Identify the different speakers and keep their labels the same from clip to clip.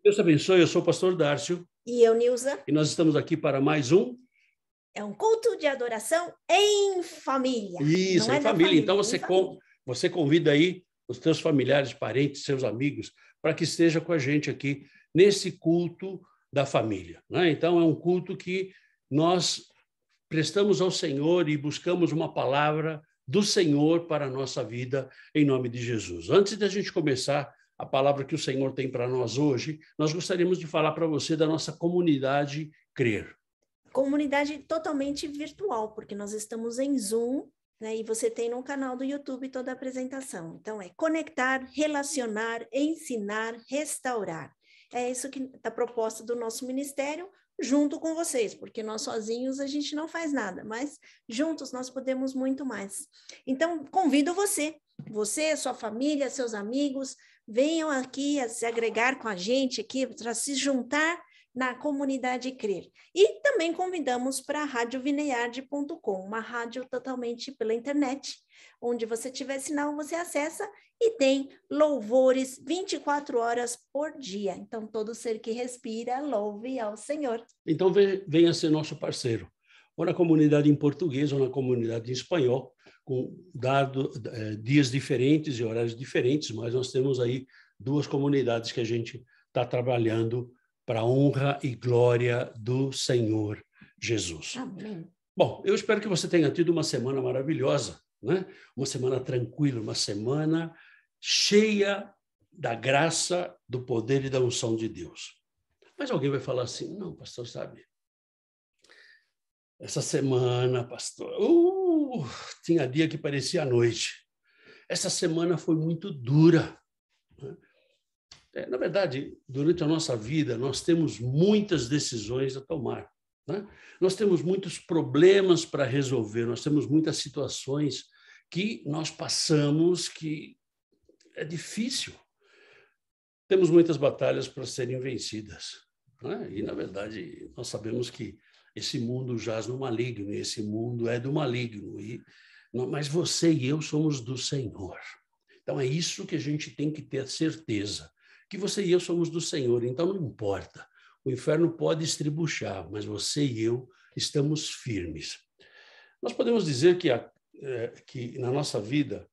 Speaker 1: Deus te abençoe, eu sou o pastor Dárcio.
Speaker 2: E eu, Nilza.
Speaker 1: E nós estamos aqui para mais um...
Speaker 2: É um culto de adoração em família.
Speaker 1: Isso,
Speaker 2: não
Speaker 1: em
Speaker 2: é
Speaker 1: família. Então
Speaker 2: família.
Speaker 1: Você convida aí os teus familiares, parentes, seus amigos, para que esteja com a gente aqui nesse culto da família, né? Então, é um culto que nós prestamos ao Senhor e buscamos uma palavra do Senhor para a nossa vida, em nome de Jesus. Antes da gente começar a palavra que o Senhor tem para nós hoje, nós gostaríamos de falar para você da nossa comunidade Crer.
Speaker 2: Comunidade totalmente virtual, porque nós estamos em Zoom, né? E você tem no canal do YouTube toda a apresentação. Então, é conectar, relacionar, ensinar, restaurar. É isso que está proposta do nosso ministério, junto com vocês, porque nós sozinhos a gente não faz nada, mas juntos nós podemos muito mais. Então, convido você, sua família, seus amigos, venham aqui a se agregar com a gente aqui, para se juntar na comunidade Crer. E também convidamos para a radiovineyard.com, uma rádio totalmente pela internet, onde você tiver sinal, você acessa e tem louvores 24 horas por dia. Então, todo ser que respira, louve ao Senhor.
Speaker 1: Então, venha ser nosso parceiro, ou na comunidade em português, ou na comunidade em espanhol, com dias diferentes e horários diferentes, mas nós temos aí duas comunidades que a gente está trabalhando para a honra e glória do Senhor Jesus.
Speaker 2: Amém.
Speaker 1: Bom, eu espero que você tenha tido uma semana maravilhosa, né? Uma semana tranquila, uma semana cheia da graça, do poder e da unção de Deus. Mas alguém vai falar assim, não, pastor, sabe? Essa semana, pastor, tinha dia que parecia a noite. Essa semana foi muito dura, né? Na verdade, durante a nossa vida, nós temos muitas decisões a tomar, né? Nós temos muitos problemas para resolver, nós temos muitas situações que nós passamos que é difícil. Temos muitas batalhas para serem vencidas, né? E, na verdade, nós sabemos que esse mundo jaz no maligno, e esse mundo é do maligno, mas você e eu somos do Senhor. Então, é isso que a gente tem que ter certeza, que você e eu somos do Senhor, então não importa. O inferno pode estribuchar, mas você e eu estamos firmes. Nós podemos dizer que na nossa vida,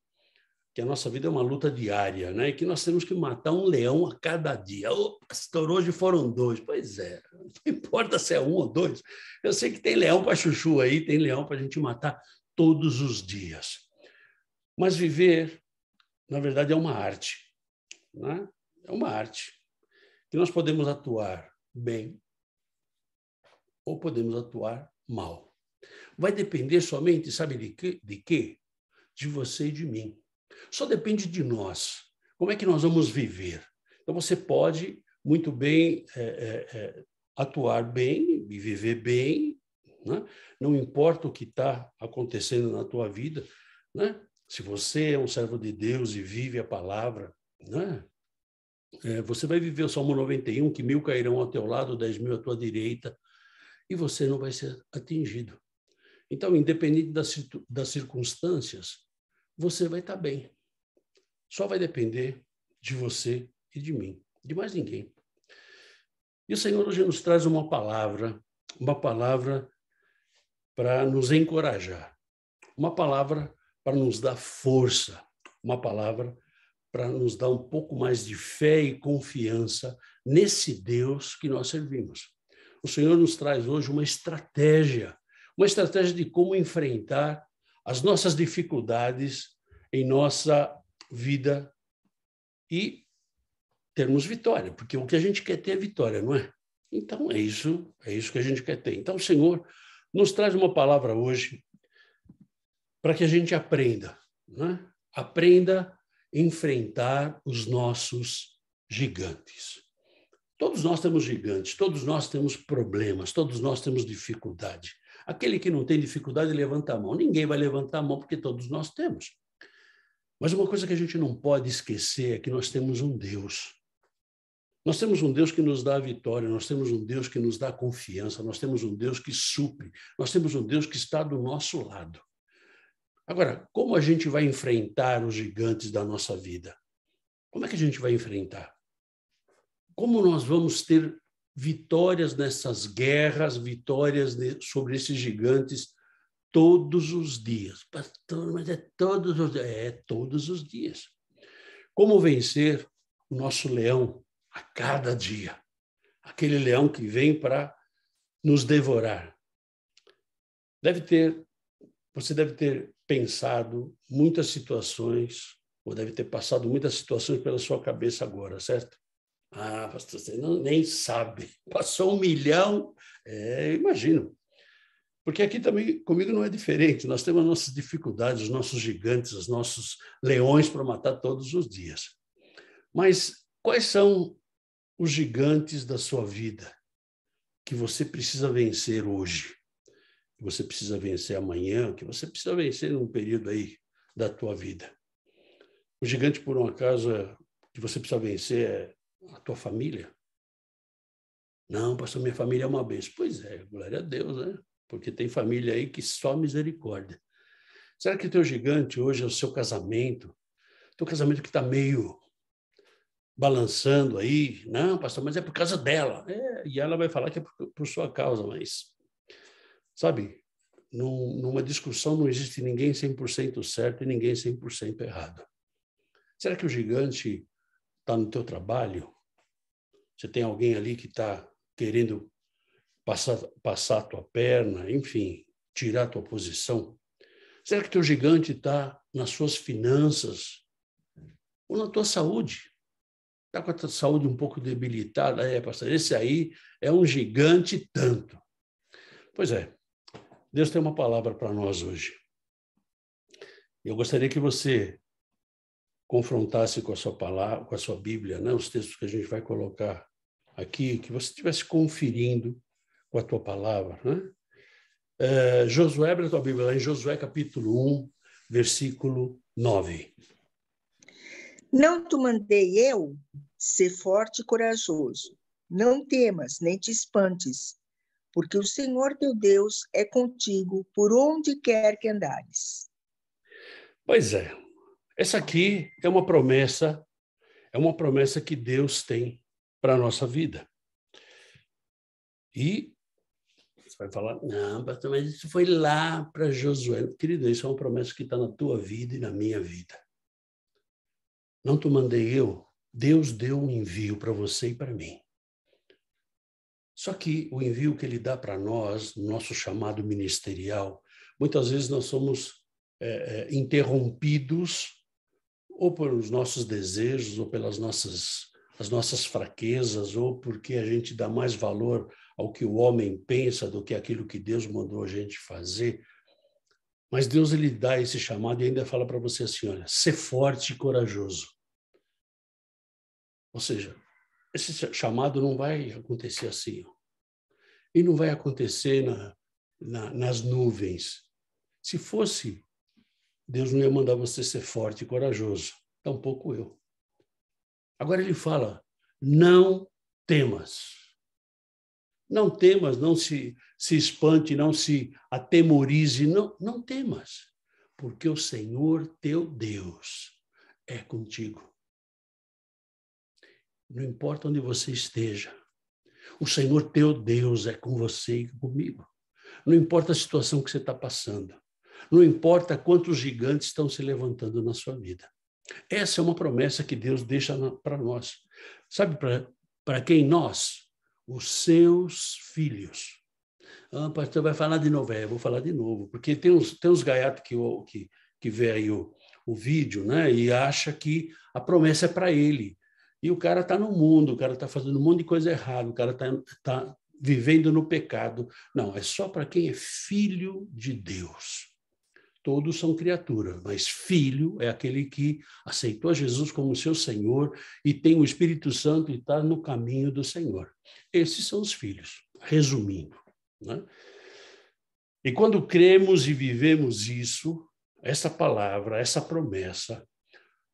Speaker 1: que a nossa vida é uma luta diária, né? E que nós temos que matar um leão a cada dia. Pastor, hoje foram 2. Pois é, não importa se é 1 ou 2. Eu sei que tem leão para chuchu aí, tem leão para a gente matar todos os dias. Mas viver, na verdade, é uma arte, né? É uma arte que nós podemos atuar bem ou podemos atuar mal. Vai depender somente, sabe de quê? De você e de mim. Só depende de nós. Como é que nós vamos viver? Então, você pode muito bem atuar bem e viver bem, né? Não importa o que está acontecendo na tua vida, né? Se você é um servo de Deus e vive a palavra, né? Você vai viver o Salmo 91, que 1.000 cairão ao teu lado, 10.000 à tua direita, e você não vai ser atingido. Então, independente das circunstâncias, você vai estar bem. Só vai depender de você e de mim, de mais ninguém. E o Senhor hoje nos traz uma palavra para nos encorajar, uma palavra para nos dar força, uma palavra para nos dar um pouco mais de fé e confiança nesse Deus que nós servimos. O Senhor nos traz hoje uma estratégia de como enfrentar as nossas dificuldades em nossa vida e termos vitória, porque o que a gente quer ter é vitória, não é? Então, é isso que a gente quer ter. Então, o Senhor nos traz uma palavra hoje para que a gente aprenda, né? Aprenda a enfrentar os nossos gigantes. Todos nós temos gigantes, todos nós temos problemas, todos nós temos dificuldade. Aquele que não tem dificuldade, levanta a mão. Ninguém vai levantar a mão, porque todos nós temos. Mas uma coisa que a gente não pode esquecer é que nós temos um Deus. Nós temos um Deus que nos dá a vitória, nós temos um Deus que nos dá confiança, nós temos um Deus que supre, nós temos um Deus que está do nosso lado. Agora, como a gente vai enfrentar os gigantes da nossa vida? Como é que a gente vai enfrentar? como nós vamos ter vitórias nessas guerras, vitórias sobre esses gigantes todos os dias. Pastor, mas é todos os dias. É todos os dias. Como vencer o nosso leão a cada dia? Aquele leão que vem para nos devorar. Você deve ter pensado muitas situações, ou deve ter passado muitas situações pela sua cabeça agora, certo? Ah, pastor, você nem sabe. Passou 1 milhão? Imagino. Porque aqui também, comigo não é diferente. Nós temos nossas dificuldades, os nossos gigantes, os nossos leões para matar todos os dias. Mas quais são os gigantes da sua vida que você precisa vencer hoje? Que você precisa vencer amanhã? Que você precisa vencer num período aí da tua vida? O gigante, por um acaso, que você precisa vencer é a tua família? Não, pastor, minha família é uma bênção. Pois é, glória a Deus, né? Porque tem família aí que só misericórdia. Será que o teu gigante hoje é o seu casamento? Teu casamento que está meio balançando aí? Não, pastor, mas é por causa dela. E ela vai falar que é por sua causa, mas... Sabe, numa discussão não existe ninguém 100% certo e ninguém 100% errado. Será que o gigante está no teu trabalho? Você tem alguém ali que está querendo passar a tua perna, enfim, tirar a tua posição? Será que teu gigante está nas suas finanças ou na tua saúde? Está com a tua saúde um pouco debilitada? Pastor, esse aí é um gigante tanto. Pois é, Deus tem uma palavra para nós hoje. Eu gostaria que você confrontasse com a sua palavra, com a sua Bíblia, né? Os textos que a gente vai colocar aqui, que você estivesse conferindo com a tua palavra, né? Josué, abre a tua Bíblia lá em Josué capítulo 1, versículo 9.
Speaker 3: Não te mandei eu ser forte e corajoso. Não temas, nem te espantes, porque o Senhor teu Deus é contigo por onde quer que andares.
Speaker 1: Pois é, essa aqui é uma promessa que Deus tem para a nossa vida. E você vai falar, não, pastor, mas isso foi lá para Josué. Querido, isso é uma promessa que está na tua vida e na minha vida. Não te mandei eu, Deus deu um envio para você e para mim. Só que o envio que ele dá para nós, nosso chamado ministerial, muitas vezes nós somos interrompidos ou pelos nossos desejos, ou pelas as nossas fraquezas, ou porque a gente dá mais valor ao que o homem pensa do que aquilo que Deus mandou a gente fazer. Mas Deus, ele dá esse chamado e ainda fala para você assim, olha, ser forte e corajoso. Ou seja, esse chamado não vai acontecer assim. E não vai acontecer nas nuvens. Se fosse, Deus não ia mandar você ser forte e corajoso. Tampouco eu. Agora ele fala, não temas. Não temas, não se espante, não se atemorize, não temas. Porque o Senhor teu Deus é contigo. Não importa onde você esteja. O Senhor teu Deus é com você e comigo. Não importa a situação que você está passando. Não importa quantos gigantes estão se levantando na sua vida. Essa é uma promessa que Deus deixa para nós. Sabe para quem? Nós? Os seus filhos. Ah, pastor, vai falar de novo. Eu vou falar de novo. Porque tem uns gaiatos que vê aí o vídeo, né? E acha que a promessa é para ele. E o cara está no mundo, o cara está fazendo um monte de coisa errada, o cara está vivendo no pecado. Não, é só para quem é filho de Deus. Todos são criaturas, mas filho é aquele que aceitou Jesus como seu Senhor e tem o Espírito Santo e está no caminho do Senhor. Esses são os filhos, resumindo, né? E quando cremos e vivemos isso, essa palavra, essa promessa,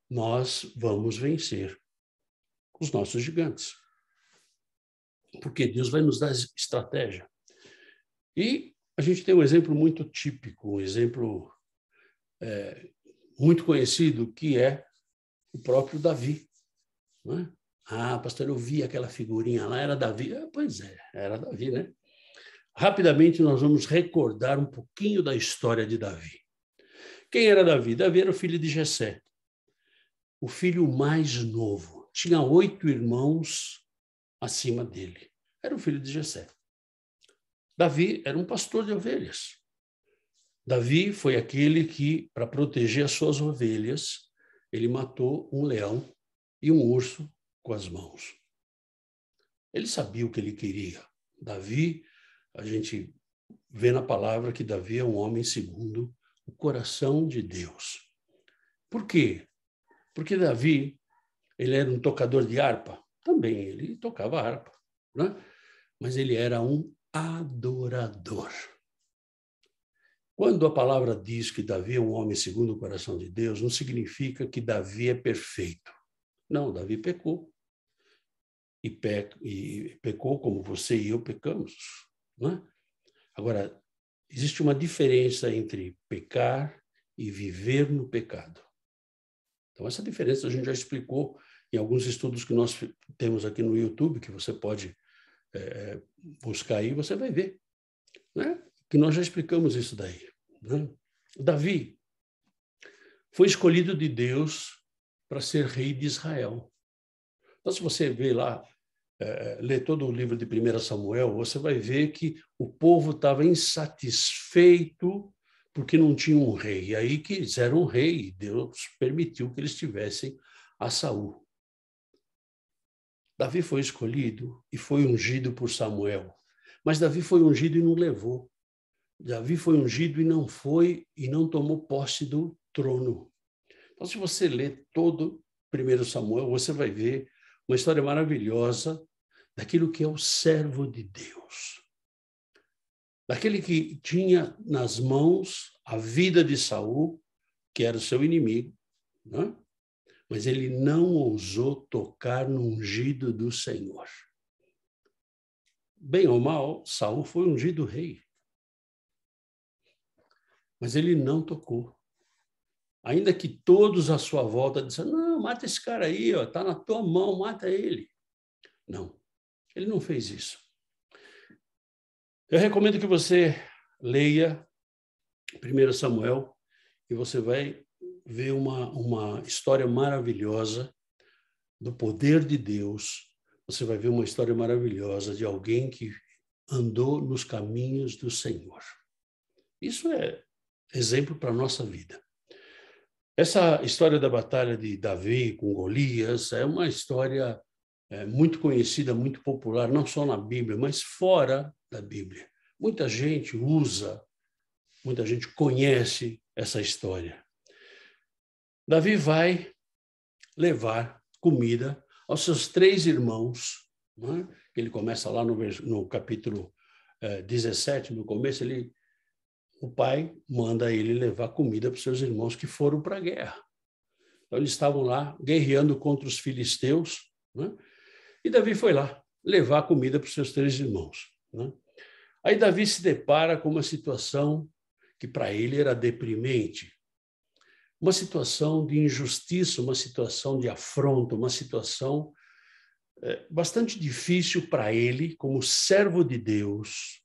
Speaker 1: nós vamos vencer os nossos gigantes. Porque Deus vai nos dar estratégia. E a gente tem um exemplo muito típico, um exemplo muito conhecido, que é o próprio Davi, né? Ah, pastor, eu vi aquela figurinha lá, era Davi. Pois é, era Davi, né? Rapidamente nós vamos recordar um pouquinho da história de Davi. Quem era Davi? Davi era o filho de Jessé, o filho mais novo. Tinha 8 irmãos acima dele. Era o filho de Jessé. Davi era um pastor de ovelhas. Davi foi aquele que, para proteger as suas ovelhas, ele matou um leão e um urso com as mãos. Ele sabia o que ele queria. Davi, a gente vê na palavra que Davi é um homem segundo o coração de Deus. Por quê? Porque Davi, ele era um tocador de harpa. Também ele tocava harpa, né? Mas ele era um adorador. Quando a palavra diz que Davi é um homem segundo o coração de Deus, não significa que Davi é perfeito. Não, Davi pecou. E pecou como você e eu pecamos, né? Agora, existe uma diferença entre pecar e viver no pecado. Então, essa diferença a gente já explicou em alguns estudos que nós temos aqui no YouTube, que você pode buscar aí, você vai ver, né? Que nós já explicamos isso daí, né? Davi foi escolhido de Deus para ser rei de Israel. Então, se você vê lá, ler todo o livro de 1 Samuel, você vai ver que o povo estava insatisfeito porque não tinha um rei. E aí quiseram um rei, e Deus permitiu que eles tivessem a Saul. Davi foi escolhido e foi ungido por Samuel. Mas Davi foi ungido e não levou. Davi foi ungido e não tomou posse do trono. Então, se você ler todo 1 Samuel, você vai ver uma história maravilhosa daquilo que é o servo de Deus. Daquele que tinha nas mãos a vida de Saul, que era o seu inimigo, né? Mas ele não ousou tocar no ungido do Senhor. Bem ou mal, Saul foi ungido rei. Mas ele não tocou. Ainda que todos à sua volta disseram, não, mata esse cara aí, está na tua mão, mata ele. Não, ele não fez isso. Eu recomendo que você leia 1 Samuel e você vai ver uma história maravilhosa do poder de Deus. Você vai ver uma história maravilhosa de alguém que andou nos caminhos do Senhor. Isso é exemplo para a nossa vida. Essa história da batalha de Davi com Golias é uma história muito conhecida, muito popular, não só na Bíblia, mas fora da Bíblia. Muita gente usa, muita gente conhece essa história. Davi vai levar comida aos seus 3 irmãos, né? Ele começa lá no capítulo 17, no começo, o pai manda ele levar comida para os seus irmãos que foram para a guerra. Então, eles estavam lá guerreando contra os filisteus, né? E Davi foi lá levar comida para os seus 3 irmãos, né? Aí Davi se depara com uma situação que para ele era deprimente, uma situação de injustiça, uma situação de afronta, uma situação bastante difícil para ele, como servo de Deus,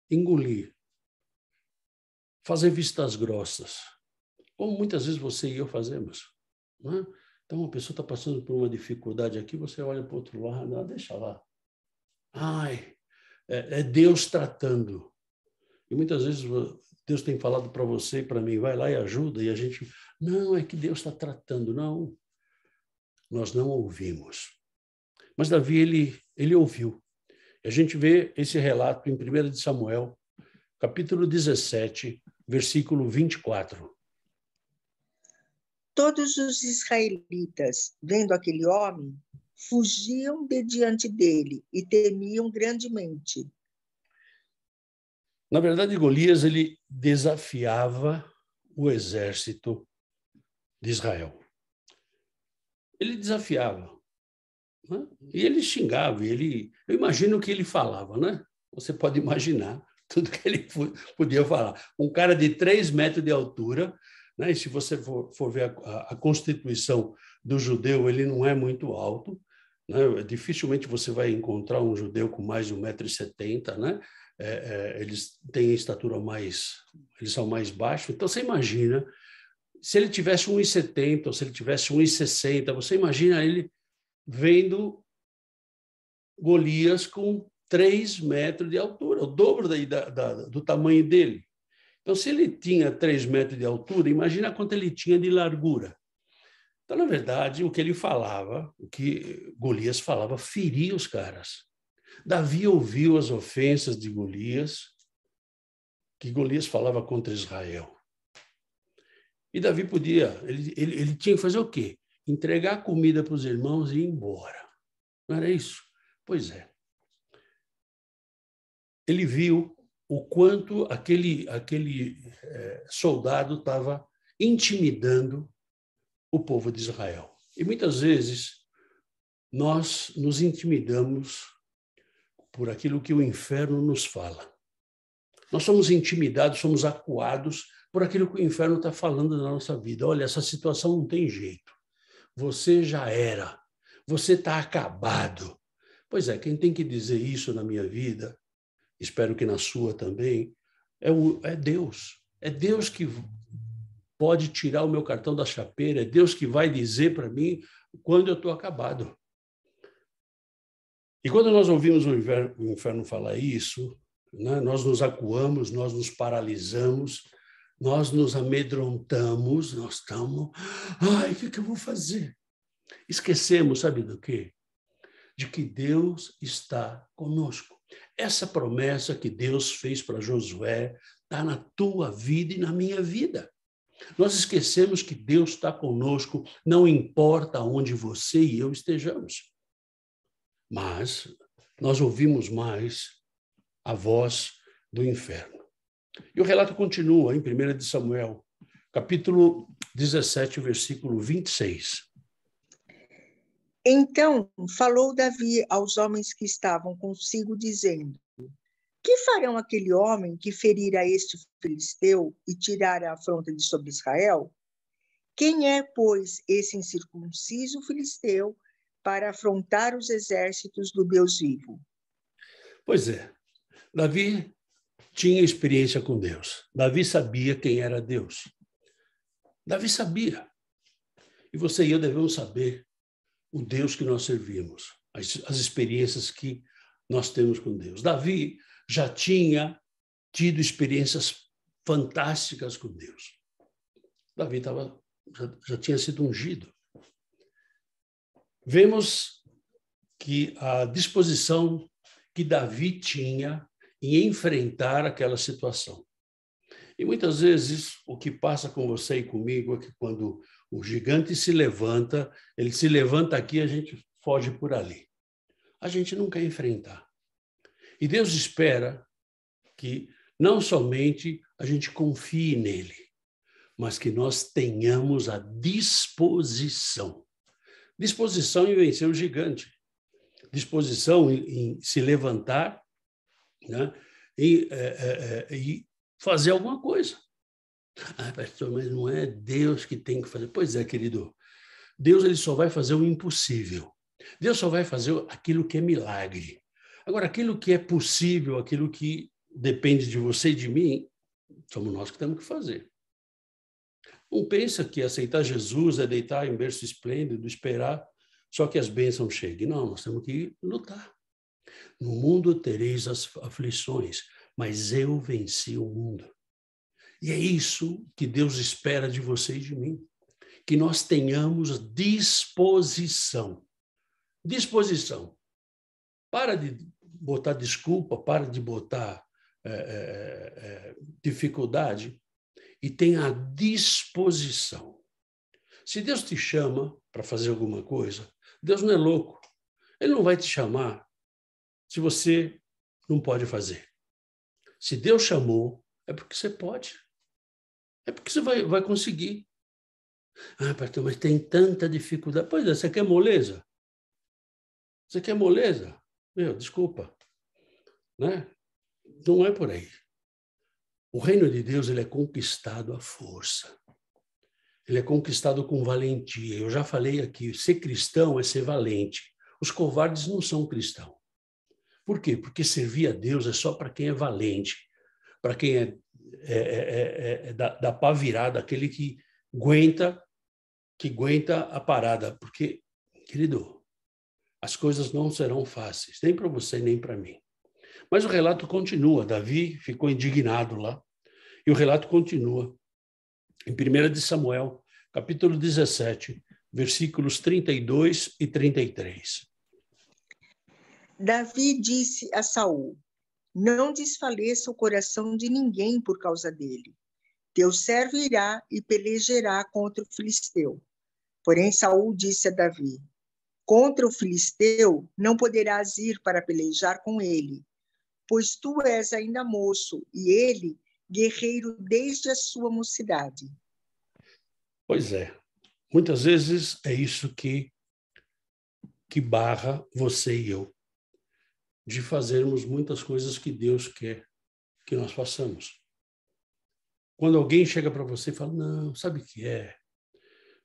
Speaker 1: engolir, fazer vistas grossas, como muitas vezes você e eu fazemos, né? Então, uma pessoa está passando por uma dificuldade aqui, você olha para o outro lado, deixa lá. Ai, é Deus tratando. E muitas vezes Deus tem falado para você e para mim, vai lá e ajuda, e a gente, não, é que Deus está tratando. Não, nós não ouvimos. Mas Davi, ele ouviu. A gente vê esse relato em 1 Samuel, capítulo 17, versículo 24.
Speaker 3: Todos os israelitas, vendo aquele homem, fugiam de diante dele e temiam grandemente.
Speaker 1: Na verdade, Golias, ele desafiava o exército de Israel. Ele desafiava, né? E ele xingava, eu imagino o que ele falava, né? Você pode imaginar tudo que ele podia falar. Um cara de 3 metros de altura, né? E se você for ver a constituição do judeu, ele não é muito alto, né? Dificilmente você vai encontrar um judeu com mais de 1,70 m, né? Eles têm estatura eles são mais baixos. Então, você imagina, se ele tivesse 1,70 m ou se ele tivesse 1,60 m, você imagina ele vendo Golias com 3 metros de altura, o dobro do tamanho dele. Então, se ele tinha 3 metros de altura, imagina quanto ele tinha de largura. Então, na verdade, o que ele falava, o que Golias falava, feria os caras. Davi ouviu as ofensas de Golias, que Golias falava contra Israel. E Davi ele tinha que fazer o quê? Entregar comida para os irmãos e ir embora. Não era isso? Pois é. Ele viu o quanto aquele soldado estava intimidando o povo de Israel. E muitas vezes nós nos intimidamos por aquilo que o inferno nos fala. Nós somos intimidados, somos acuados por aquilo que o inferno está falando na nossa vida. Olha, essa situação não tem jeito. Você já era. Você está acabado. Pois é, quem tem que dizer isso na minha vida, espero que na sua também, é Deus. É Deus que pode tirar o meu cartão da chapeira, é Deus que vai dizer para mim quando eu estou acabado. E quando nós ouvimos o inferno falar isso, né, nós nos acuamos, nós nos paralisamos, nós nos amedrontamos, nós estamos... Ai, o que eu vou fazer? Esquecemos, sabe do quê? De que Deus está conosco. Essa promessa que Deus fez para Josué está na tua vida e na minha vida. Nós esquecemos que Deus está conosco, não importa onde você e eu estejamos. Mas nós ouvimos mais a voz do inferno. E o relato continua em 1 de Samuel, capítulo 17, versículo 26.
Speaker 3: Então falou Davi aos homens que estavam consigo, dizendo: que farão aquele homem que ferir a este filisteu e tirar a afronta de sobre Israel? Quem é, pois, esse incircunciso filisteu para afrontar os exércitos do Deus vivo?
Speaker 1: Pois é, Davi tinha experiência com Deus. Davi sabia quem era Deus. Davi sabia. E você e eu devemos saber o Deus que nós servimos, as experiências que nós temos com Deus. Davi já tinha tido experiências fantásticas com Deus. Davi já tinha sido ungido. Vemos que a disposição que Davi tinha em enfrentar aquela situação. E muitas vezes o que passa com você e comigo é que quando o gigante se levanta, ele se levanta aqui, a gente foge por ali. A gente não quer enfrentar. E Deus espera que não somente a gente confie nele, mas que nós tenhamos a disposição. Disposição em vencer o gigante. Disposição em se levantar, né? E fazer alguma coisa. Ah, pastor, mas não é Deus que tem que fazer. Pois é, querido. Deus ele só vai fazer o impossível. Deus só vai fazer aquilo que é milagre. Agora, aquilo que é possível, aquilo que depende de você e de mim, somos nós que temos que fazer. Não pensa que aceitar Jesus é deitar em berço esplêndido, esperar só que as bênçãos cheguem. Não, nós temos que lutar. No mundo tereis as aflições, mas eu venci o mundo. E é isso que Deus espera de você e de mim. Que nós tenhamos disposição. Disposição. Para de botar desculpa, para de botar dificuldade e tenha a disposição. Se Deus te chama para fazer alguma coisa, Deus não é louco. Ele não vai te chamar se você não pode fazer. Se Deus chamou, é porque você pode. É porque você vai conseguir. Ah, pastor, mas tem tanta dificuldade. Pois é, você quer moleza? Você quer moleza? Meu, desculpa. Né? Não é por aí. O reino de Deus ele é conquistado à força. ele é conquistado com valentia. Eu já falei aqui, ser cristão é ser valente. Os covardes não são cristãos. Por quê? Porque servir a Deus é só para quem é valente, para quem é da pá virada, aquele que aguenta a parada. Porque, querido, as coisas não serão fáceis, nem para você, nem para mim. Mas o relato continua. Davi ficou indignado lá. E o relato continua. Em 1 de Samuel, capítulo 17, versículos 32 e 33.
Speaker 3: Davi disse a Saul: não desfaleça o coração de ninguém por causa dele. Teu servo irá e pelejará contra o filisteu. Porém, Saul disse a Davi: contra o filisteu não poderás ir para pelejar com ele, pois tu és ainda moço e ele guerreiro desde a sua mocidade.
Speaker 1: Pois é. Muitas vezes é isso que barra você e eu de fazermos muitas coisas que Deus quer que nós façamos. Quando alguém chega para você e fala, não, sabe o que é?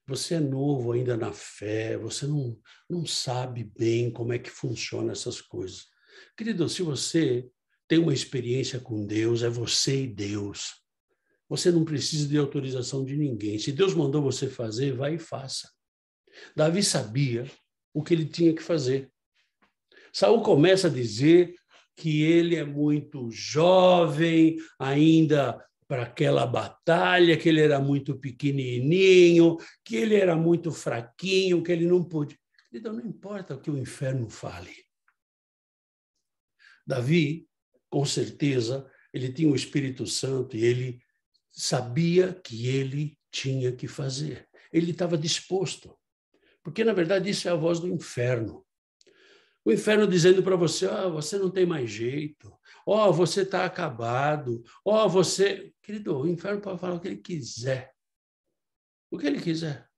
Speaker 1: Você é novo ainda na fé, você não sabe bem como é que funciona essas coisas. Querido, se você tem uma experiência com Deus, é você e Deus. Você não precisa de autorização de ninguém. Se Deus mandou você fazer, vai e faça. Davi sabia o que ele tinha que fazer. Saul começa a dizer que ele é muito jovem, ainda para aquela batalha, que ele era muito pequenininho, que ele era muito fraquinho, que ele não podia. Então, não importa o que o inferno fale. Davi, com certeza, ele tinha o Espírito Santo e ele sabia que ele tinha que fazer. Ele estava disposto. Porque, na verdade, isso é a voz do inferno. O inferno dizendo para você, você não tem mais jeito, você está acabado, você... Querido, o inferno pode falar o que ele quiser. O que ele quiser.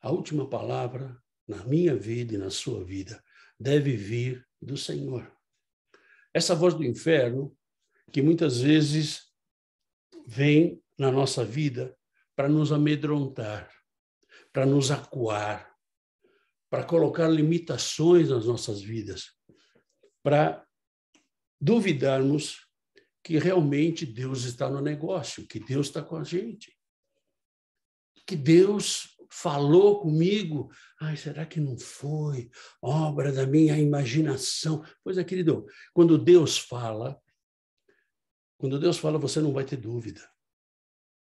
Speaker 1: A última palavra, na minha vida e na sua vida, deve vir do Senhor. Essa voz do inferno, que muitas vezes vem na nossa vida para nos amedrontar, para nos acuar, para colocar limitações nas nossas vidas, para duvidarmos que realmente Deus está no negócio, que Deus está com a gente, que Deus falou comigo. Será que não foi obra da minha imaginação? Pois é, querido, quando Deus fala, você não vai ter dúvida.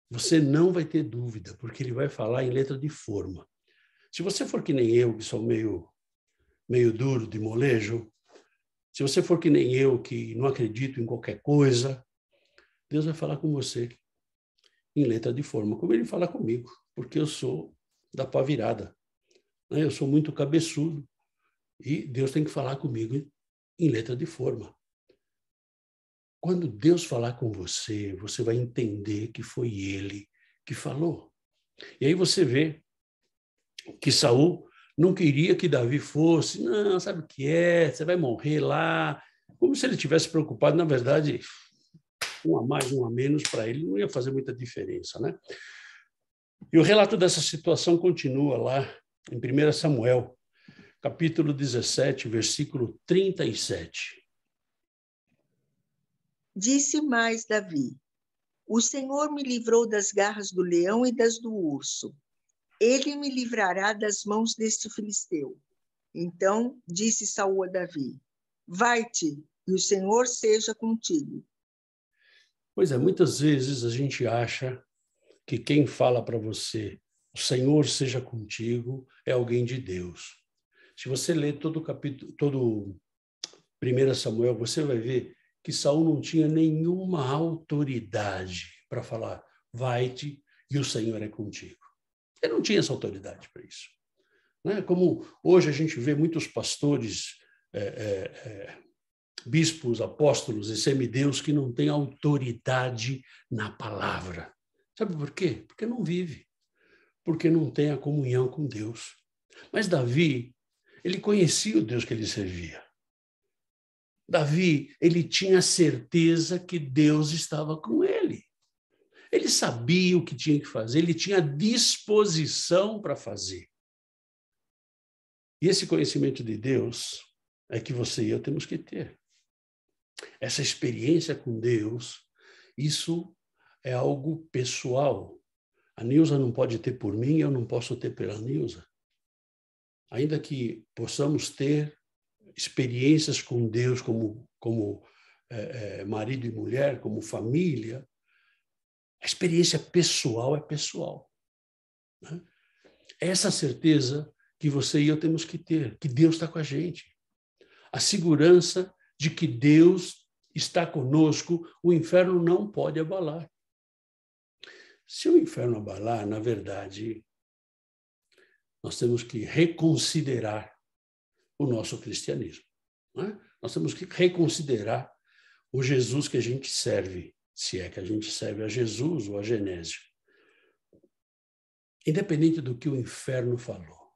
Speaker 1: Você não vai ter dúvida, porque ele vai falar em letra de forma. Se você for que nem eu, que sou meio duro de molejo, se você for que nem eu, que não acredito em qualquer coisa, Deus vai falar com você em letra de forma, como ele fala comigo, porque eu sou da pá virada. Eu sou muito cabeçudo e Deus tem que falar comigo em letra de forma. Quando Deus falar com você, você vai entender que foi ele que falou. E aí você vê que Saul não queria que Davi fosse, não, sabe o que é, você vai morrer lá, como se ele tivesse preocupado, na verdade, um a mais, um a menos, para ele não ia fazer muita diferença, né? E o relato dessa situação continua lá em 1 Samuel, capítulo 17, versículo 37.
Speaker 3: Disse mais Davi: o Senhor me livrou das garras do leão e das do urso. Ele me livrará das mãos deste filisteu. Então disse Saul a Davi: vai-te, e o Senhor seja contigo.
Speaker 1: Pois é, muitas vezes a gente acha que quem fala para você, o Senhor seja contigo, é alguém de Deus. Se você ler todo o capítulo, todo 1 Samuel, você vai ver que Saul não tinha nenhuma autoridade para falar, vai-te e o Senhor é contigo. Ele não tinha essa autoridade para isso. Como hoje a gente vê muitos pastores, bispos, apóstolos e semideus que não têm autoridade na palavra. Sabe por quê? Porque não vive. Porque não tem a comunhão com Deus. Mas Davi, ele conhecia o Deus que ele servia. Davi, ele tinha certeza que Deus estava com ele. Ele sabia o que tinha que fazer, ele tinha disposição para fazer. E esse conhecimento de Deus é que você e eu temos que ter. Essa experiência com Deus, isso é algo pessoal. A Nilza não pode ter por mim, eu não posso ter pela Nilza. Ainda que possamos ter experiências com Deus como marido e mulher, como família, a experiência pessoal é pessoal. Né? É essa certeza que você e eu temos que ter, que Deus está com a gente. A segurança de que Deus está conosco, o inferno não pode abalar. Se o inferno abalar, na verdade, nós temos que reconsiderar o nosso cristianismo. Né? Nós temos que reconsiderar o Jesus que a gente serve, se é que a gente serve a Jesus ou a Genésio. Independente do que o inferno falou,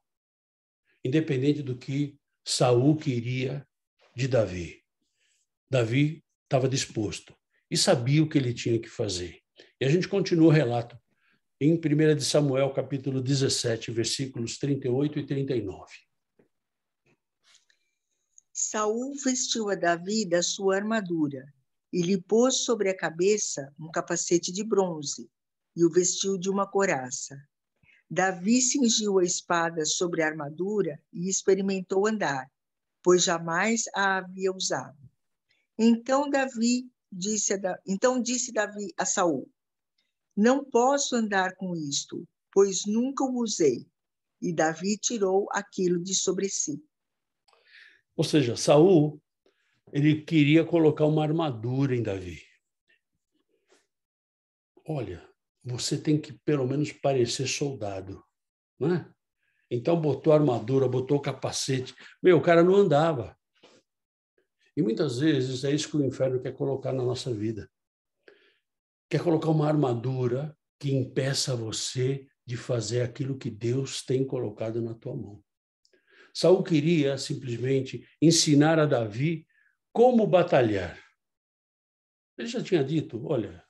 Speaker 1: independente do que Saul queria de Davi, Davi estava disposto e sabia o que ele tinha que fazer. E a gente continua o relato em 1 de Samuel, capítulo 17, versículos 38 e 39.
Speaker 3: Saul vestiu a Davi da sua armadura e lhe pôs sobre a cabeça um capacete de bronze e o vestiu de uma couraça. Davi cingiu a espada sobre a armadura e experimentou andar, pois jamais a havia usado. Então disse Davi a Saul: não posso andar com isto, pois nunca o usei. E Davi tirou aquilo de sobre si.
Speaker 1: Ou seja, Saul, ele queria colocar uma armadura em Davi. Olha, você tem que pelo menos parecer soldado, né? Então botou a armadura, botou o capacete. O cara não andava. E muitas vezes é isso que o inferno quer colocar na nossa vida. Quer colocar uma armadura que impeça você de fazer aquilo que Deus tem colocado na tua mão. Saul queria simplesmente ensinar a Davi como batalhar. Ele já tinha dito, olha,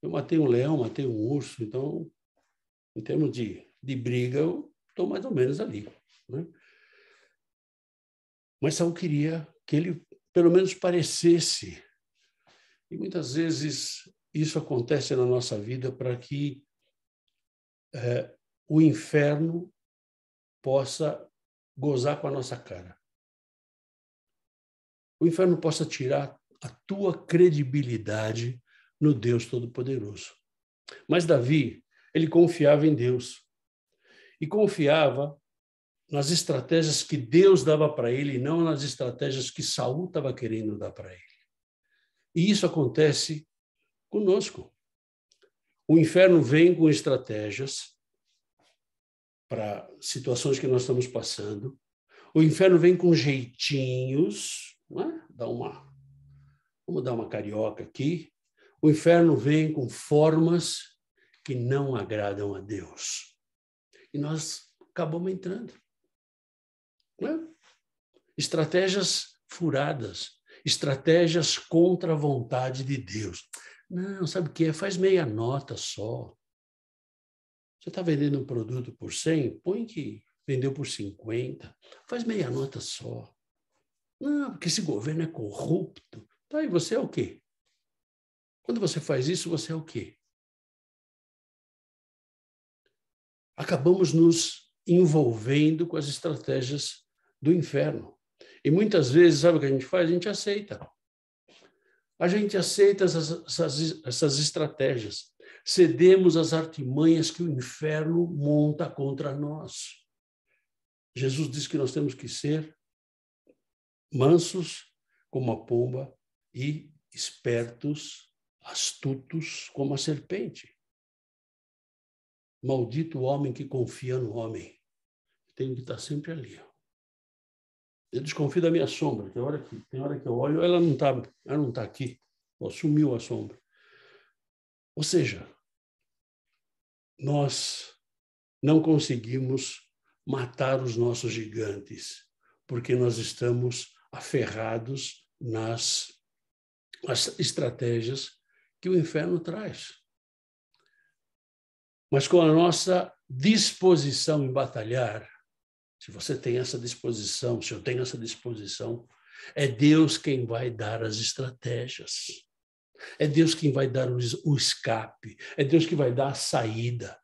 Speaker 1: eu matei um leão, matei um urso, então, em termos de briga, eu estou mais ou menos ali. Né? Mas Saul queria que ele, pelo menos, parecesse. E muitas vezes isso acontece na nossa vida para que o inferno possa gozar com a nossa cara. O inferno possa tirar a tua credibilidade no Deus Todo-Poderoso. Mas Davi, ele confiava em Deus. E confiava nas estratégias que Deus dava para ele, e não nas estratégias que Saul estava querendo dar para ele. E isso acontece conosco. O inferno vem com estratégias para situações que nós estamos passando. O inferno vem com jeitinhos, né? Vamos dar uma carioca aqui. O inferno vem com formas que não agradam a Deus. E nós acabamos entrando. Né? Estratégias furadas, estratégias contra a vontade de Deus. Não, sabe o que é? Faz meia nota só. Você está vendendo um produto por 100? Põe que vendeu por 50. Faz meia nota só. Não, porque esse governo é corrupto. Tá, e você é o quê? Quando você faz isso, você é o quê? Acabamos nos envolvendo com as estratégias do inferno. E muitas vezes, sabe o que a gente faz? A gente aceita. A gente aceita essas estratégias. Cedemos às artimanhas que o inferno monta contra nós. Jesus diz que nós temos que ser mansos como a pomba e espertos, astutos como a serpente. Maldito o homem que confia no homem. Tem que estar sempre ali. Eu desconfio da minha sombra. Tem hora que eu olho, ela não tá aqui. Sumiu a sombra. Ou seja, nós não conseguimos matar os nossos gigantes, porque nós estamos aferrados nas estratégias que o inferno traz. Mas com a nossa disposição em batalhar, se você tem essa disposição, se eu tenho essa disposição, é Deus quem vai dar as estratégias. É Deus quem vai dar o escape. É Deus que vai dar a saída.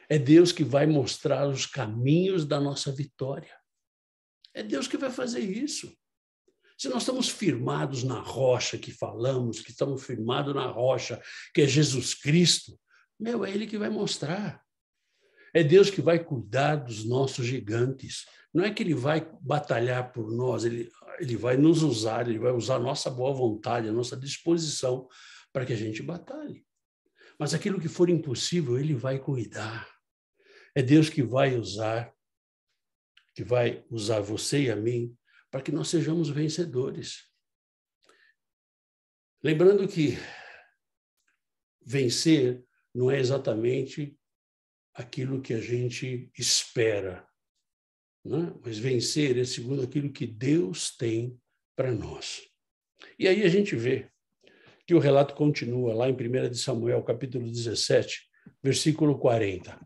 Speaker 1: É Deus que vai mostrar os caminhos da nossa vitória. É Deus que vai fazer isso. Se nós estamos firmados na rocha que falamos, que estamos firmados na rocha que é Jesus Cristo, é Ele que vai mostrar. É Deus que vai cuidar dos nossos gigantes. Não é que Ele vai batalhar por nós, Ele vai nos usar, Ele vai usar a nossa boa vontade, a nossa disposição para que a gente batalhe. Mas aquilo que for impossível, Ele vai cuidar. É Deus que vai usar você e a mim para que nós sejamos vencedores. Lembrando que vencer não é exatamente aquilo que a gente espera, né? Mas vencer é segundo aquilo que Deus tem para nós. E aí a gente vê que o relato continua lá em 1 de Samuel, capítulo 17, versículo 40.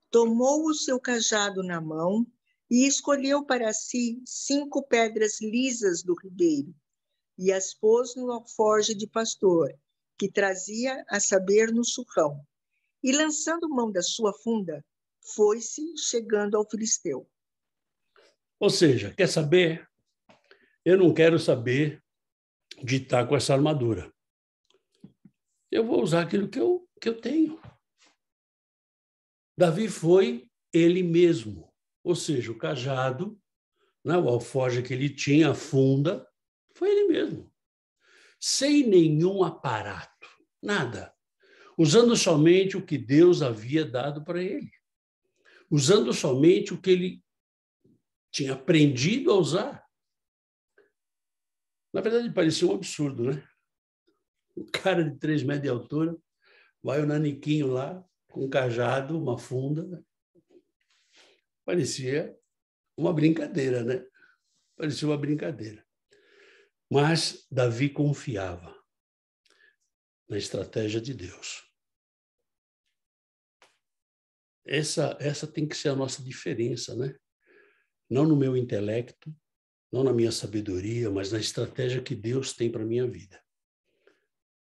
Speaker 3: Tomou o seu cajado na mão e escolheu para si 5 pedras lisas do ribeiro e as pôs no alforje de pastor, que trazia, a saber, no surrão. E, lançando mão da sua funda, foi-se chegando ao filisteu.
Speaker 1: Ou seja, quer saber? Eu não quero saber de estar com essa armadura. Eu vou usar aquilo que eu tenho. Davi foi ele mesmo. Ou seja, o cajado, né, o alforje que ele tinha, a funda, foi ele mesmo. Sem nenhum aparato, nada. Usando somente o que Deus havia dado para ele. Usando somente o que ele tinha aprendido a usar. Na verdade, parecia um absurdo, né? Um cara de 3 metros de altura, vai o naniquinho lá, com um cajado, uma funda. Parecia uma brincadeira, né? Parecia uma brincadeira. Mas Davi confiava na estratégia de Deus. Essa tem que ser a nossa diferença, né? Não no meu intelecto, não na minha sabedoria, mas na estratégia que Deus tem para a minha vida.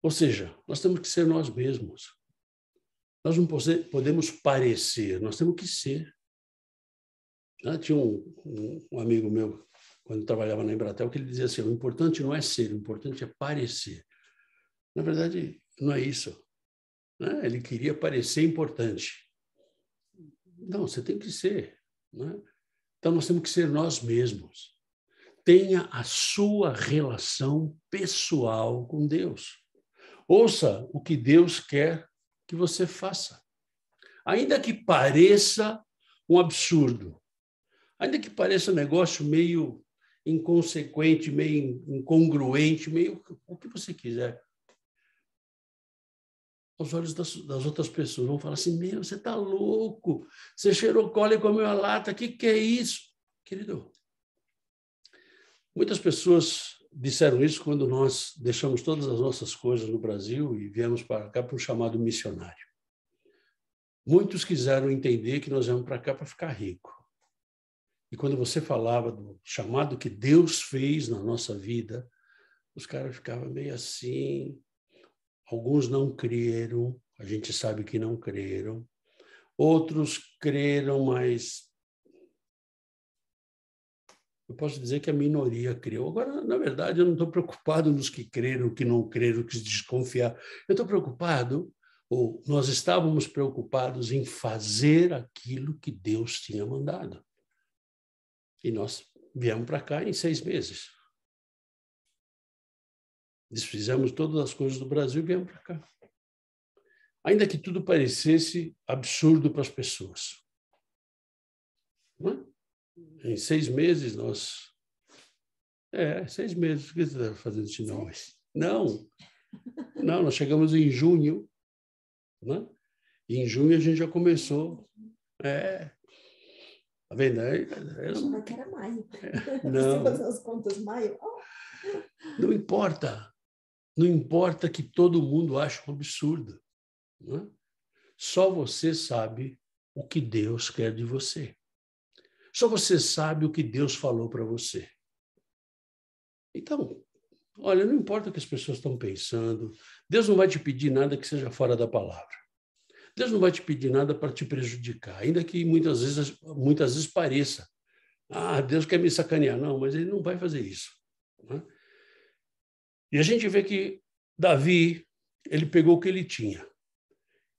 Speaker 1: Ou seja, nós temos que ser nós mesmos. Nós não podemos parecer, nós temos que ser. Tinha um amigo meu, quando trabalhava na Embratel, que ele dizia assim, o importante não é ser, o importante é parecer. Na verdade, não é isso. Né? Ele queria parecer importante. Não, você tem que ser. Né? Então, nós temos que ser nós mesmos. Tenha a sua relação pessoal com Deus. Ouça o que Deus quer que você faça. Ainda que pareça um absurdo, ainda que pareça um negócio meio inconsequente, meio incongruente, meio o que você quiser. Aos olhos das outras pessoas vão falar assim, meu, você está louco, você cheirou cola e comeu a lata, o que é isso? Querido, muitas pessoas disseram isso quando nós deixamos todas as nossas coisas no Brasil e viemos para cá para um chamado missionário. Muitos quiseram entender que nós viemos para cá para ficar rico. E quando você falava do chamado que Deus fez na nossa vida, os caras ficavam meio assim. Alguns não creram, a gente sabe que não creram. Outros creram, mas eu posso dizer que a minoria creu. Agora, na verdade, eu não estou preocupado nos que creram, que não creram, que se desconfiaram. Eu estou preocupado, ou nós estávamos preocupados em fazer aquilo que Deus tinha mandado. E nós viemos para cá em 6 meses. Desfizemos todas as coisas do Brasil e viemos para cá. Ainda que tudo parecesse absurdo para as pessoas. Não é? Em 6 meses, nós... 6 meses. O que você está fazendo de não? Não, nós chegamos em junho. Né? E em junho a gente já começou... Tá vendo?
Speaker 2: Achava que era maio.
Speaker 1: Não.
Speaker 2: Você fazer as contas maio.
Speaker 1: Não importa. Não importa que todo mundo ache um absurdo. Não é? Só você sabe o que Deus quer de você. Só você sabe o que Deus falou para você. Então, olha, não importa o que as pessoas estão pensando, Deus não vai te pedir nada que seja fora da palavra. Deus não vai te pedir nada para te prejudicar, ainda que muitas vezes pareça. Ah, Deus quer me sacanear. Não, mas ele não vai fazer isso. Né? E a gente vê que Davi, ele pegou o que ele tinha.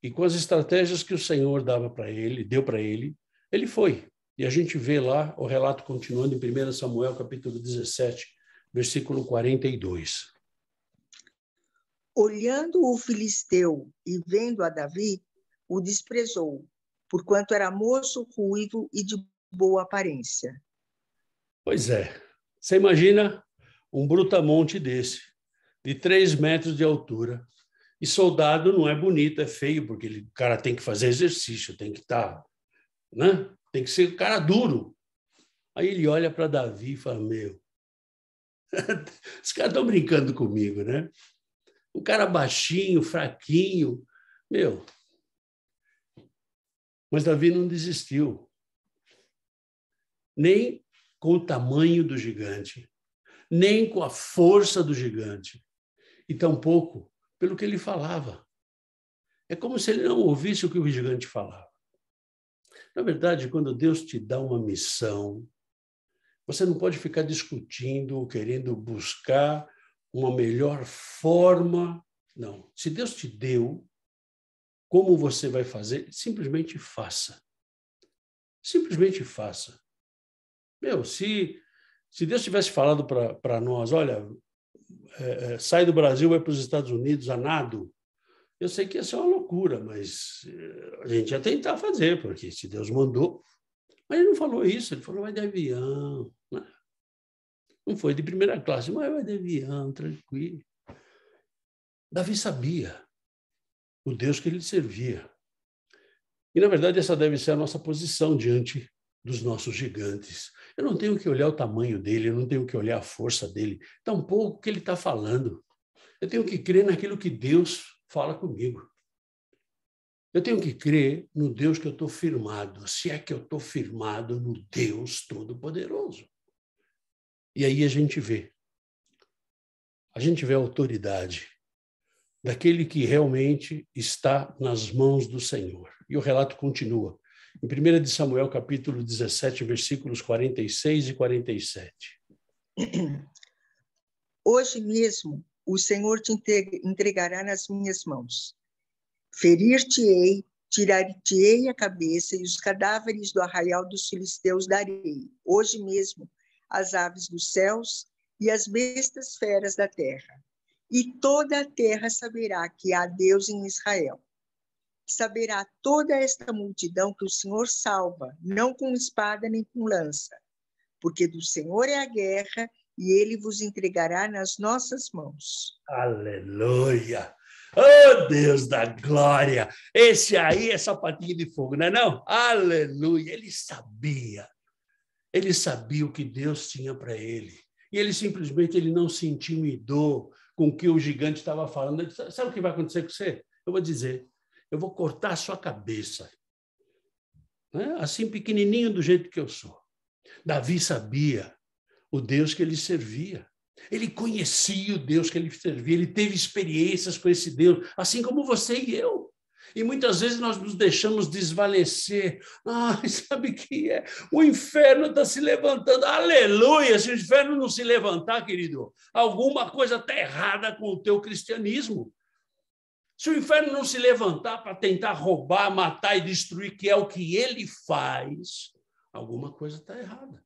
Speaker 1: E com as estratégias que o Senhor dava para ele, deu para ele, ele foi. E a gente vê lá o relato continuando em 1 Samuel, capítulo 17, versículo 42.
Speaker 3: Olhando o filisteu e vendo a Davi, o desprezou, porquanto era moço, ruivo e de boa aparência.
Speaker 1: Pois é. Você imagina um brutamonte desse, de 3 metros de altura, e soldado não é bonito, é feio, porque o cara tem que fazer exercício, tem que estar, né? Tem que ser um cara duro. Aí ele olha para Davi e fala, meu, os caras estão brincando comigo, né? Um cara baixinho, fraquinho, meu. Mas Davi não desistiu. Nem com o tamanho do gigante, nem com a força do gigante, e tampouco pelo que ele falava. É como se ele não ouvisse o que o gigante falava. Na verdade, quando Deus te dá uma missão, você não pode ficar discutindo, querendo buscar uma melhor forma. Não. Se Deus te deu, como você vai fazer? Simplesmente faça. Simplesmente faça. Meu, se Deus tivesse falado para nós, olha, sai do Brasil, vai para os Estados Unidos a nado, eu sei que ia ser uma loucura, mas a gente ia tentar fazer, porque se Deus mandou. Mas ele não falou isso, ele falou, vai de avião. Não foi de primeira classe, mas vai de avião, tranquilo. Davi sabia o Deus que ele servia. E, na verdade, essa deve ser a nossa posição diante dos nossos gigantes. Eu não tenho que olhar o tamanho dele, eu não tenho que olhar a força dele, tampouco o que ele está falando. Eu tenho que crer naquilo que Deus fala comigo. Eu tenho que crer no Deus que eu estou firmado, se é que eu estou firmado no Deus Todo-Poderoso. E aí a gente vê a autoridade daquele que realmente está nas mãos do Senhor. E o relato continua. Em 1 Samuel, capítulo 17, versículos 46 e 47.
Speaker 3: Hoje mesmo o Senhor te entregará nas minhas mãos. Ferir-te-ei, tirar-te-ei a cabeça e os cadáveres do arraial dos filisteus darei. Hoje mesmo as aves dos céus e as bestas feras da terra. E toda a terra saberá que há Deus em Israel. Saberá toda esta multidão que o Senhor salva, não com espada nem com lança, porque do Senhor é a guerra e ele vos entregará nas nossas mãos.
Speaker 1: Aleluia! Oh, Deus da glória! Esse aí é sapatinho de fogo, não é não? Aleluia! Ele sabia o que Deus tinha para ele. E ele simplesmente não se intimidou com o que o gigante estava falando. Ele disse, sabe o que vai acontecer com você? Eu vou dizer, eu vou cortar a sua cabeça. Assim pequenininho do jeito que eu sou. Davi sabia o Deus que ele servia. Ele conhecia o Deus que ele servia, ele teve experiências com esse Deus, assim como você e eu. E muitas vezes nós nos deixamos desvalecer. Sabe o que é? O inferno está se levantando. Aleluia! Se o inferno não se levantar, querido, alguma coisa está errada com o teu cristianismo. Se o inferno não se levantar para tentar roubar, matar e destruir, que é o que ele faz, alguma coisa está errada.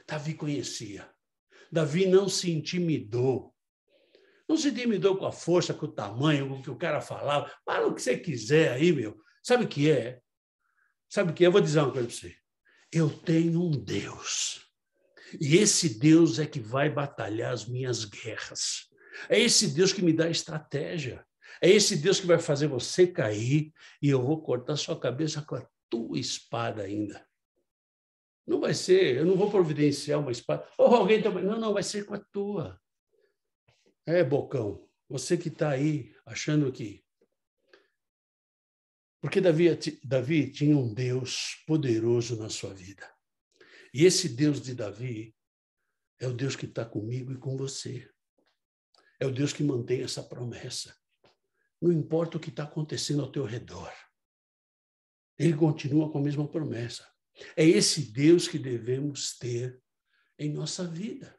Speaker 1: Davi conhecia. Davi não se intimidou. Não se intimidou com a força, com o tamanho, com o que o cara falava. Fala o que você quiser aí, meu. Sabe o que é? Sabe o que é? Eu vou dizer uma coisa para você. Eu tenho um Deus. E esse Deus é que vai batalhar as minhas guerras. É esse Deus que me dá estratégia. É esse Deus que vai fazer você cair e eu vou cortar sua cabeça com a tua espada ainda. Não vai ser, eu não vou providenciar uma espada. Ou alguém também. Não, vai ser com a tua. Bocão, você que está aí achando que Porque Davi tinha um Deus poderoso na sua vida. E esse Deus de Davi é o Deus que está comigo e com você. É o Deus que mantém essa promessa. Não importa o que está acontecendo ao teu redor. Ele continua com a mesma promessa. É esse Deus que devemos ter em nossa vida.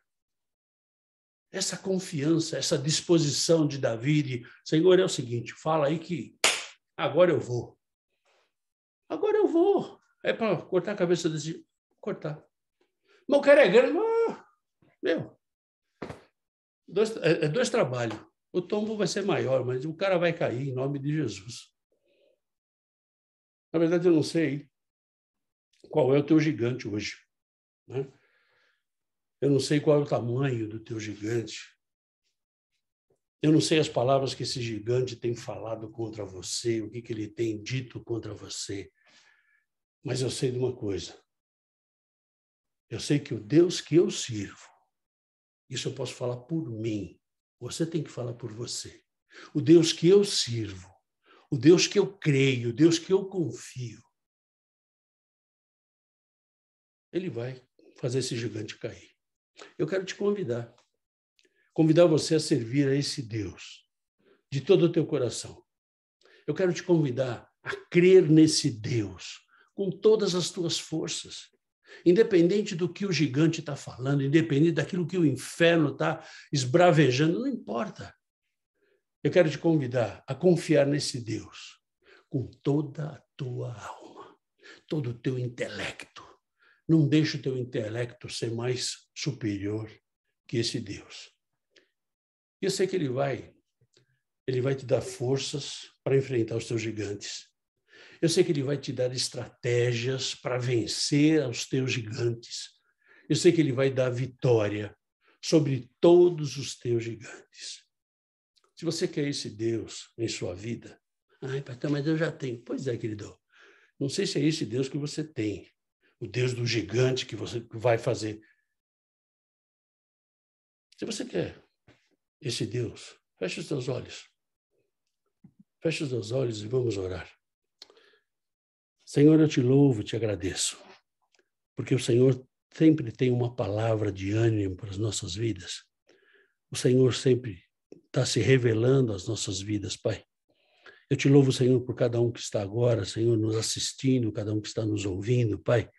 Speaker 1: Essa confiança, essa disposição de Davi, de, Senhor, é o seguinte, fala aí que agora eu vou. Agora eu vou. É para cortar a cabeça desse... Cortar. Mas o cara é grande. Meu, dois trabalhos. O tombo vai ser maior, mas o cara vai cair em nome de Jesus. Na verdade, eu não sei qual é o teu gigante hoje, né? Eu não sei qual é o tamanho do teu gigante. Eu não sei as palavras que esse gigante tem falado contra você, o que ele tem dito contra você. Mas eu sei de uma coisa. Eu sei que o Deus que eu sirvo, isso eu posso falar por mim. Você tem que falar por você. O Deus que eu sirvo, o Deus que eu creio, o Deus que eu confio, ele vai fazer esse gigante cair. Eu quero te convidar você a servir a esse Deus de todo o teu coração. Eu quero te convidar a crer nesse Deus com todas as tuas forças, independente do que o gigante está falando, independente daquilo que o inferno está esbravejando, não importa. Eu quero te convidar a confiar nesse Deus com toda a tua alma, todo o teu intelecto. Não deixe o teu intelecto ser mais superior que esse Deus. Eu sei que ele vai te dar forças para enfrentar os teus gigantes. Eu sei que ele vai te dar estratégias para vencer os teus gigantes. Eu sei que ele vai dar vitória sobre todos os teus gigantes. Se você quer esse Deus em sua vida, pastor, mas eu já tenho. Pois é, querido. Não sei se é esse Deus que você tem. O Deus do gigante que você vai fazer. Se você quer esse Deus, feche os teus olhos. Feche os teus olhos e vamos orar. Senhor, eu te louvo, te agradeço, porque o Senhor sempre tem uma palavra de ânimo para as nossas vidas. O Senhor sempre está se revelando às nossas vidas, Pai. Eu te louvo, Senhor, por cada um que está agora, Senhor, nos assistindo, cada um que está nos ouvindo, Pai.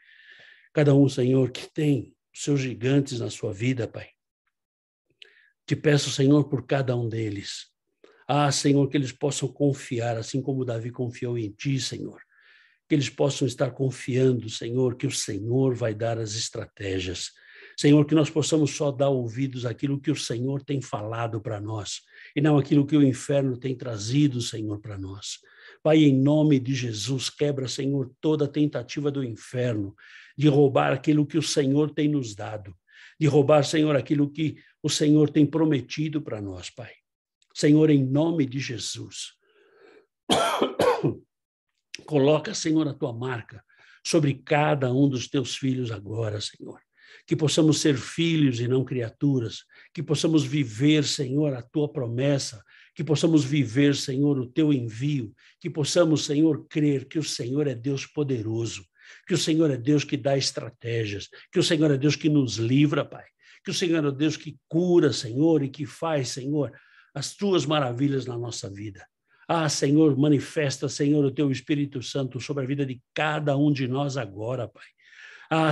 Speaker 1: Cada um, Senhor, que tem os seus gigantes na sua vida, Pai. Te peço, Senhor, por cada um deles. Senhor, que eles possam confiar, assim como Davi confiou em Ti, Senhor. Que eles possam estar confiando, Senhor, que o Senhor vai dar as estratégias. Senhor, que nós possamos só dar ouvidos àquilo que o Senhor tem falado para nós, e não aquilo que o inferno tem trazido, Senhor, para nós. Pai, em nome de Jesus, quebra, Senhor, toda tentativa do inferno de roubar aquilo que o Senhor tem nos dado, de roubar, Senhor, aquilo que o Senhor tem prometido para nós, Pai. Senhor, em nome de Jesus, coloca, Senhor, a tua marca sobre cada um dos teus filhos agora, Senhor. Que possamos ser filhos e não criaturas, que possamos viver, Senhor, a tua promessa, que possamos viver, Senhor, o teu envio, que possamos, Senhor, crer que o Senhor é Deus poderoso, que o Senhor é Deus que dá estratégias, que o Senhor é Deus que nos livra, Pai, que o Senhor é Deus que cura, Senhor, e que faz, Senhor, as tuas maravilhas na nossa vida. Senhor, manifesta, Senhor, o teu Espírito Santo sobre a vida de cada um de nós agora, Pai.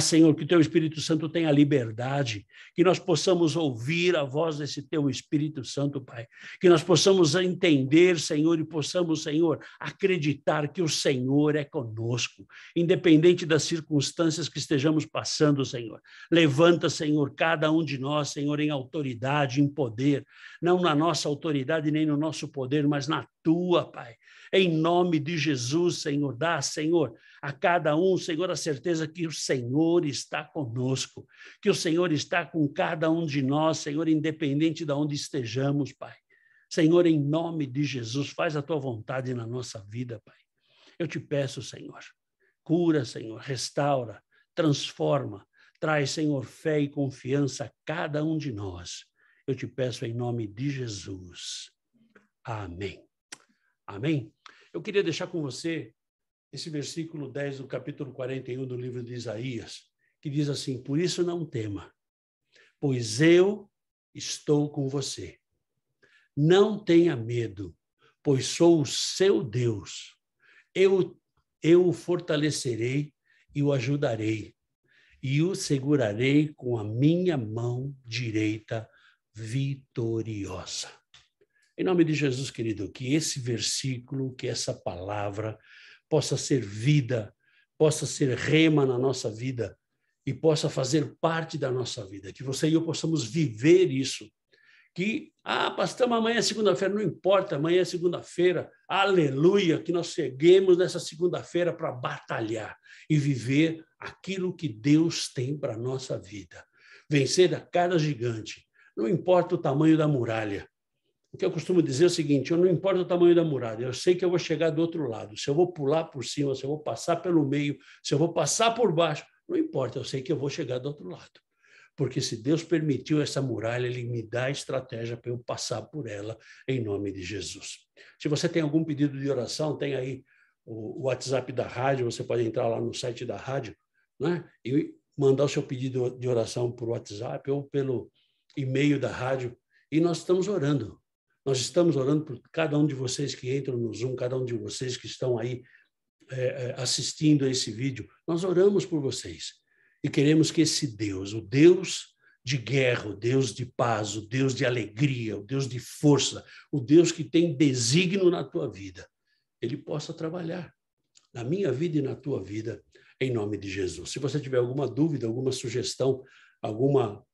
Speaker 1: Senhor, que o teu Espírito Santo tenha liberdade, que nós possamos ouvir a voz desse teu Espírito Santo, Pai. Que nós possamos entender, Senhor, e possamos, Senhor, acreditar que o Senhor é conosco, independente das circunstâncias que estejamos passando, Senhor. Levanta, Senhor, cada um de nós, Senhor, em autoridade, em poder, não na nossa autoridade nem no nosso poder, mas na tua, Pai. Em nome de Jesus, Senhor, dá, Senhor, a cada um, Senhor, a certeza que o Senhor está conosco, que o Senhor está com cada um de nós, Senhor, independente de onde estejamos, Pai. Senhor, em nome de Jesus, faz a tua vontade na nossa vida, Pai. Eu te peço, Senhor, cura, Senhor, restaura, transforma, traz, Senhor, fé e confiança a cada um de nós. Eu te peço em nome de Jesus. Amém. Amém? Eu queria deixar com você esse versículo 10 do capítulo 41 do livro de Isaías, que diz assim: por isso não tema, pois eu estou com você. Não tenha medo, pois sou o seu Deus. Eu o fortalecerei e o ajudarei, e o segurarei com a minha mão direita vitoriosa. Em nome de Jesus, querido, que esse versículo, que essa palavra possa ser vida, possa ser rema na nossa vida e possa fazer parte da nossa vida, que você e eu possamos viver isso. Que, pastor, amanhã é segunda-feira, não importa, amanhã é segunda-feira, aleluia, que nós cheguemos nessa segunda-feira para batalhar e viver aquilo que Deus tem para a nossa vida. Vencer a cada gigante, não importa o tamanho da muralha. O que eu costumo dizer é o seguinte: eu não importa o tamanho da muralha, eu sei que eu vou chegar do outro lado. Se eu vou pular por cima, se eu vou passar pelo meio, se eu vou passar por baixo, não importa, eu sei que eu vou chegar do outro lado. Porque se Deus permitiu essa muralha, Ele me dá a estratégia para eu passar por ela, em nome de Jesus. Se você tem algum pedido de oração, tem aí o WhatsApp da rádio, você pode entrar lá no site da rádio, né, e mandar o seu pedido de oração por WhatsApp ou pelo e-mail da rádio, e nós estamos orando. Nós estamos orando por cada um de vocês que entram no Zoom, cada um de vocês que estão aí assistindo a esse vídeo. Nós oramos por vocês e queremos que esse Deus, o Deus de guerra, o Deus de paz, o Deus de alegria, o Deus de força, o Deus que tem desígnio na tua vida, Ele possa trabalhar na minha vida e na tua vida, em nome de Jesus. Se você tiver alguma dúvida, alguma sugestão, alguma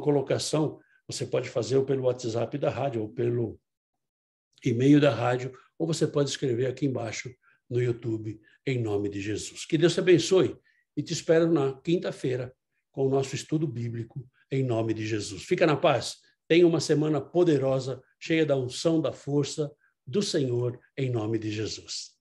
Speaker 1: colocação, você pode fazer pelo WhatsApp da rádio ou pelo e-mail da rádio, ou você pode escrever aqui embaixo no YouTube, em nome de Jesus. Que Deus te abençoe e te espero na quinta-feira com o nosso estudo bíblico, em nome de Jesus. Fica na paz. Tenha uma semana poderosa, cheia da unção, da força do Senhor, em nome de Jesus.